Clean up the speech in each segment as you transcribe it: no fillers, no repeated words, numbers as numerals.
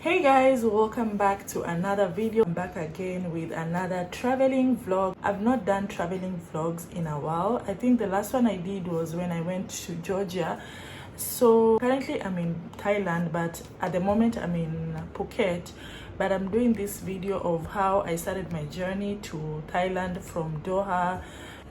Hey guys, welcome back to another video. I'm back again with another traveling vlog. I've not done traveling vlogs in a while. I think the last one I did was when I went to Georgia. So currently I'm in Thailand, but at the moment I'm in Phuket. But I'm doing this video of how I started my journey to Thailand from Doha,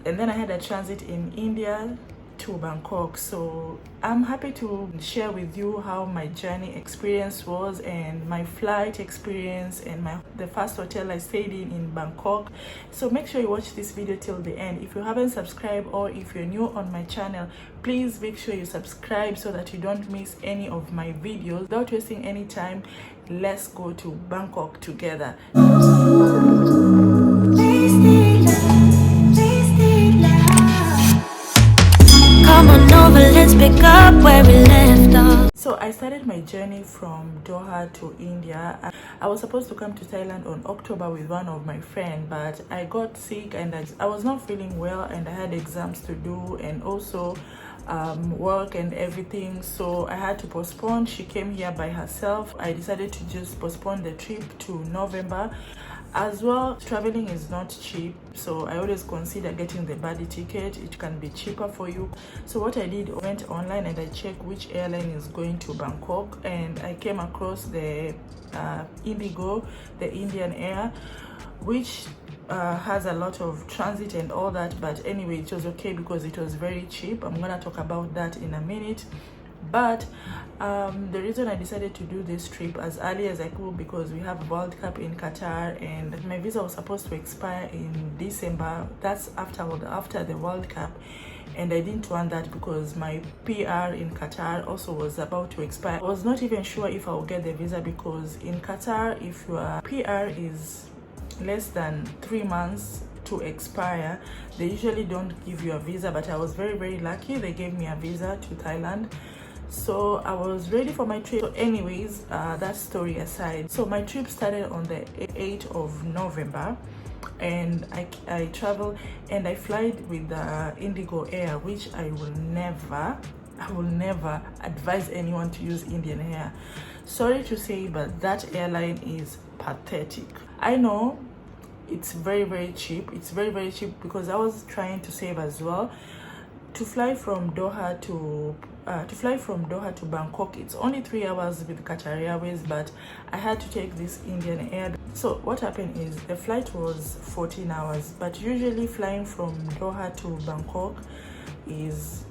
and then I had a transit in India to Bangkok. So I'm happy to share with you how my journey experience was and my flight experience and the first hotel I stayed in Bangkok. So make sure you watch this video till the end. If you haven't subscribed or if you're new on my channel, please make sure you subscribe so that you don't miss any of my videos. Without wasting any time, let's go to Bangkok together. Let's pick up where we left off. So I started my journey from Doha to India. I was supposed to come to Thailand on October with one of my friends, but I got sick and I was not feeling well, and I had exams to do and also work and everything, so I had to postpone. She came here by herself. I decided to just postpone the trip to November. As well, traveling is not cheap, so I always consider getting the buddy ticket. It can be cheaper for you. So what I did, I went online and I checked which airline is going to Bangkok, and I came across the Indigo, the Indian Air, which has a lot of transit and all that. But anyway, it was okay because it was very cheap. I'm gonna talk about that in a minute. But the reason I decided to do this trip as early as I could, because we have World Cup in Qatar and my visa was supposed to expire in December. That's after the World Cup, and I didn't want that because my PR in Qatar also was about to expire. I was not even sure if I would get the visa, because in Qatar, if your PR is less than 3 months to expire, they usually don't give you a visa. But I was very lucky. They gave me a visa to Thailand, so I was ready for my trip. So anyways, that story aside, so my trip started on the 8th of November, and I traveled and I fly with the Indigo Air, which I will never advise anyone to use Indian Air. Sorry to say, but that airline is pathetic. I know it's very cheap. It's very cheap because I was trying to save as well. To fly from Doha to Bangkok, it's only 3 hours with Qatar Airways, but I had to take this Indian Air. So what happened is the flight was 14 hours, but usually flying from Doha to Bangkok is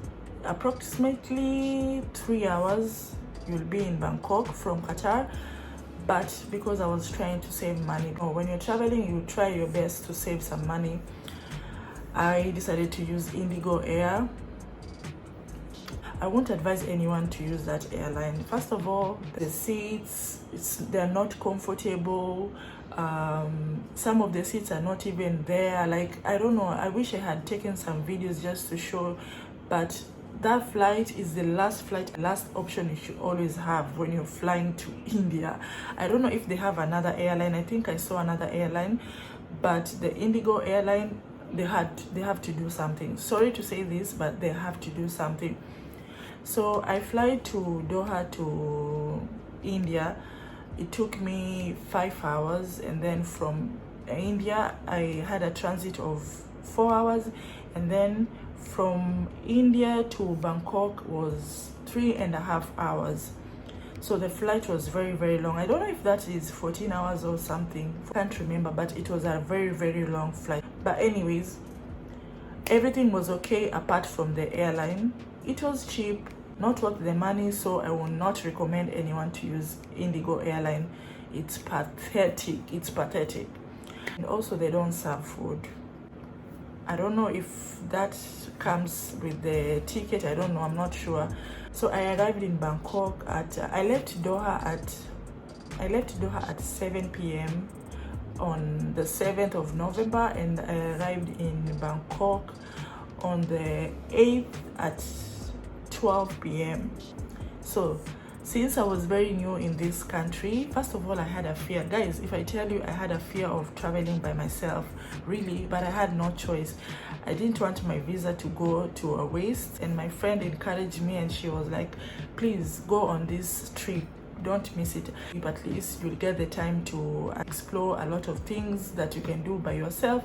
approximately 3 hours. You'll be in Bangkok from Qatar. But because I was trying to save money, or when you're traveling, you try your best to save some money, I decided to use Indigo Air. I won't advise anyone to use that airline. First of all, the seats, they're not comfortable. Some of the seats are not even there. Like, I don't know, I wish I had taken some videos just to show, but that flight is the last option you should always have when you're flying to India. I don't know if they have another airline. I think I saw another airline, but the Indigo airline, they have to do something. Sorry to say this, but they have to do something. So I fly to Doha to India. It took me 5 hours, and then from India I had a transit of 4 hours, and then from India to Bangkok was 3.5 hours. So the flight was very long. I don't know if that is 14 hours or something, I can't remember, but it was a very long flight. But anyways, everything was okay apart from the airline. It was cheap, not worth the money, so I will not recommend anyone to use Indigo airline. It's pathetic. And also, they don't serve food. I don't know if that comes with the ticket. I don't know, I'm not sure. So I arrived in Bangkok I left Doha at 7 p.m. on the 7th of November, and I arrived in Bangkok on the 8th at 12 p.m. So since I was very new in this country, first of all, I had a fear. Guys, if I tell you I had a fear of traveling by myself, really, but I had no choice. I didn't want my visa to go to a waste, and my friend encouraged me, and she was like, please go on this trip. don't miss it. At least you'll get the time to explore a lot of things that you can do by yourself,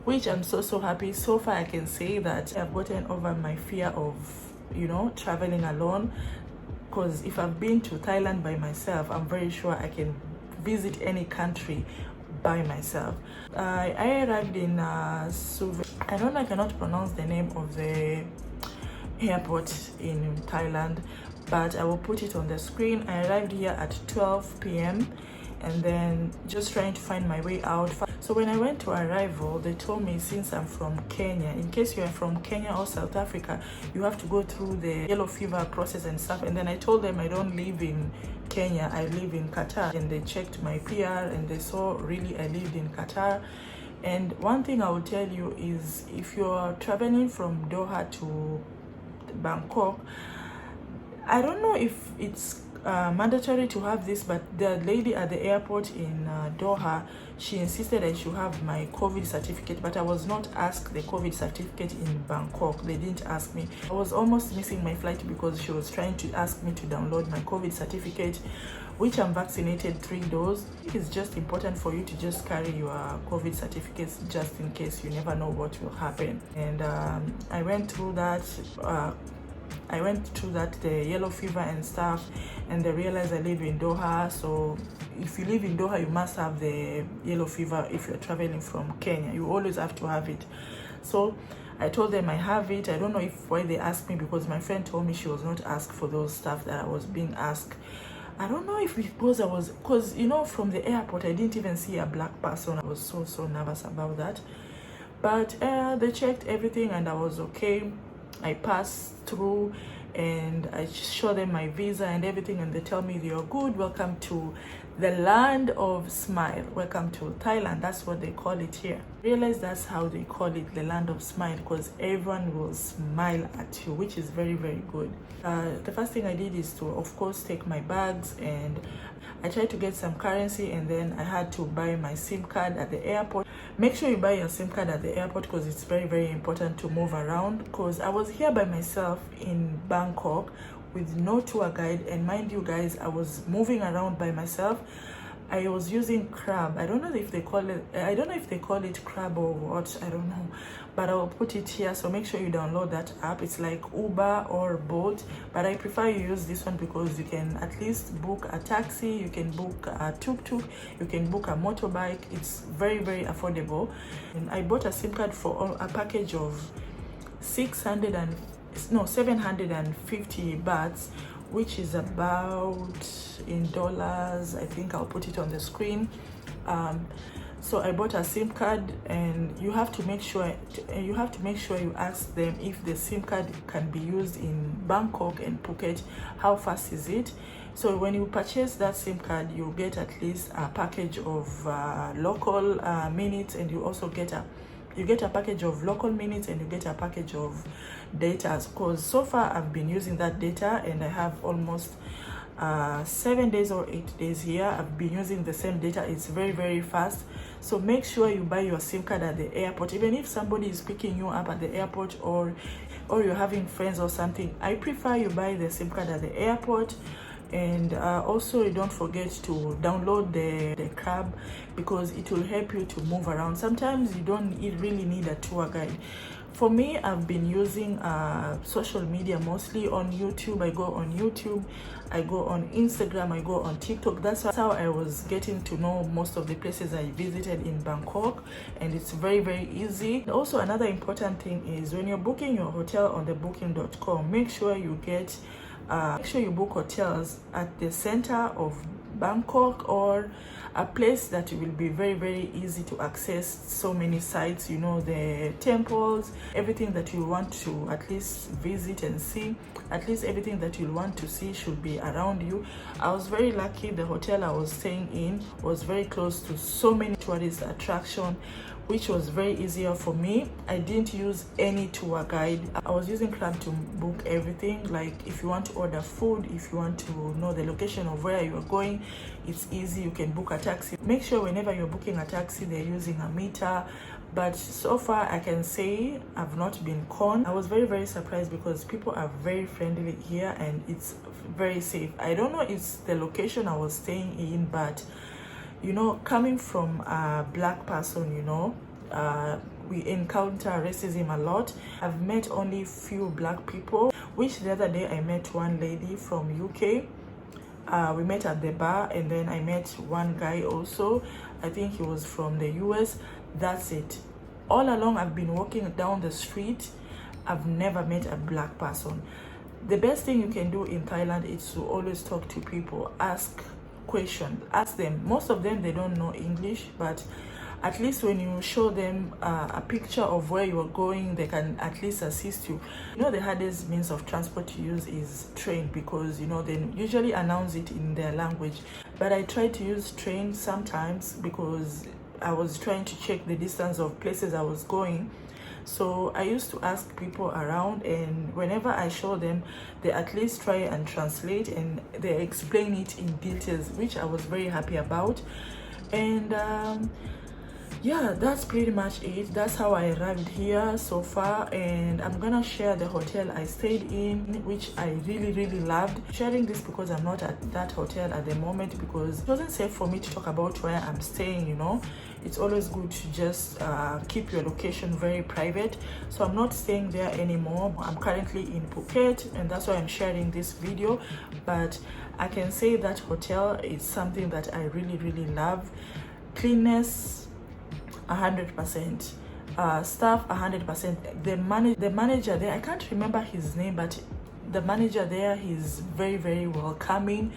which I'm so happy. So far I can say that I've gotten over my fear of, you know, traveling alone, because if I've been to Thailand by myself, I'm very sure I can visit any country by myself. I arrived in I cannot pronounce the name of the airport in Thailand, but I will put it on the screen. I arrived here at 12 p.m. and then just trying to find my way out. So when I went to arrival, they told me, since I'm from Kenya, in case you are from Kenya or South Africa, you have to go through the yellow fever process and stuff. And then I told them I don't live in Kenya, I live in Qatar. And they checked my PR and they saw really I lived in Qatar. And one thing I will tell you is, if you're traveling from Doha to Bangkok, I don't know if it's mandatory to have this, but the lady at the airport in Doha, she insisted I should have my COVID certificate, but I was not asked the COVID certificate in Bangkok. They didn't ask me. I was almost missing my flight because she was trying to ask me to download my COVID certificate, which I'm vaccinated 3 doses. It's just important for you to just carry your COVID certificates just in case. You never know what will happen. And I went through that. The yellow fever and stuff, and they realized I live in Doha. So if you live in Doha, you must have the yellow fever. If you're traveling from Kenya, you always have to have it. So I told them I have it. I don't know why they asked me, because my friend told me she was not asked for those stuff that I was being asked. I don't know if because you know, from the airport I didn't even see a black person. I was so nervous about that, but they checked everything and I was okay. I passed through and I show them my visa and everything, and they tell me you're good, welcome to the land of smile, welcome to Thailand. That's what they call it here. Realize that's how they call it, the land of smile, because everyone will smile at you, which is very good. The first thing I did is to, of course, take my bags, and I tried to get some currency, and then I had to buy my SIM card at the airport. Make sure you buy your SIM card at the airport, because it's very important to move around, because I was here by myself in Bangkok with no tour guide, and mind you guys, I was moving around by myself. I was using Crab. I don't know if they call it Crab or what, I don't know, but I'll put it here. So make sure you download that app. It's like Uber or Bolt, but I prefer you use this one because you can at least book a taxi, you can book a tuk-tuk, you can book a motorbike. It's very affordable. And I bought a SIM card for a package of 750 bahts, which is about, in dollars, I think I'll put it on the screen. So I bought a SIM card, and you have to make sure you ask them if the SIM card can be used in Bangkok and Phuket. How fast is it? So when you purchase that SIM card, you get at least a package of local minutes, and you also get a package of local minutes, and you get a package of data. Because so far I've been using that data, and I have almost 7 days or 8 days here. I've been using the same data. It's very fast. So make sure you buy your SIM card at the airport. Even if somebody is picking you up at the airport, or you're having friends or something, I prefer you buy the SIM card at the airport. And also, don't forget to download the Crab, because it will help you to move around. Sometimes you don't really need a tour guide. For me, I've been using social media, mostly on YouTube. I go on YouTube, I go on Instagram, I go on TikTok. That's how I was getting to know most of the places I visited in Bangkok, and it's very easy. And also, another important thing is, when you're booking your hotel on the booking.com, make sure you book hotels at the center of Bangkok, or a place that will be very easy to access. So many sites, you know, the temples, everything that you want to at least visit and see. At least everything that you want to see should be around you. I was very lucky. The hotel I was staying in was very close to so many tourist attractions, which was very easier for me. I didn't use any tour guide. I was using Crab to book everything. Like, if you want to order food, if you want to know the location of where you are going, it's easy. You can book a taxi. Make sure whenever you're booking a taxi, they're using a meter. But so far, I can say I've not been conned. I was very surprised, because people are very friendly here, and it's very safe. I don't know it's the location I was staying in, but you know, coming from a black person, you know, we encounter racism a lot. I've met only few black people, which the other day I met one lady from UK. We met at the bar, and then I met one guy also. I think he was from the US. That's it. All along I've been walking down the street, I've never met a black person. The best thing you can do in Thailand is to always talk to people, ask questions, ask them. Most of them, they don't know English, but at least when you show them a picture of where you are going, they can at least assist you. You know, the hardest means of transport to use is train, because you know they usually announce it in their language, but I try to use train sometimes because I was trying to check the distance of places I was going. So I used to ask people around, and whenever I show them, they at least try and translate, and they explain it in details, which I was very happy about. And yeah, that's pretty much it. That's how I arrived here so far, and I'm gonna share the hotel I stayed in, which I really loved. Sharing this because I'm not at that hotel at the moment, because it wasn't safe for me to talk about where I'm staying. You know, it's always good to just keep your location very private. So I'm not staying there anymore. I'm currently in Phuket, and that's why I'm sharing this video. But I can say that hotel is something that I really love. Cleanness 100%, staff 100%. The manager there, I can't remember his name, but the manager there, he's very welcoming.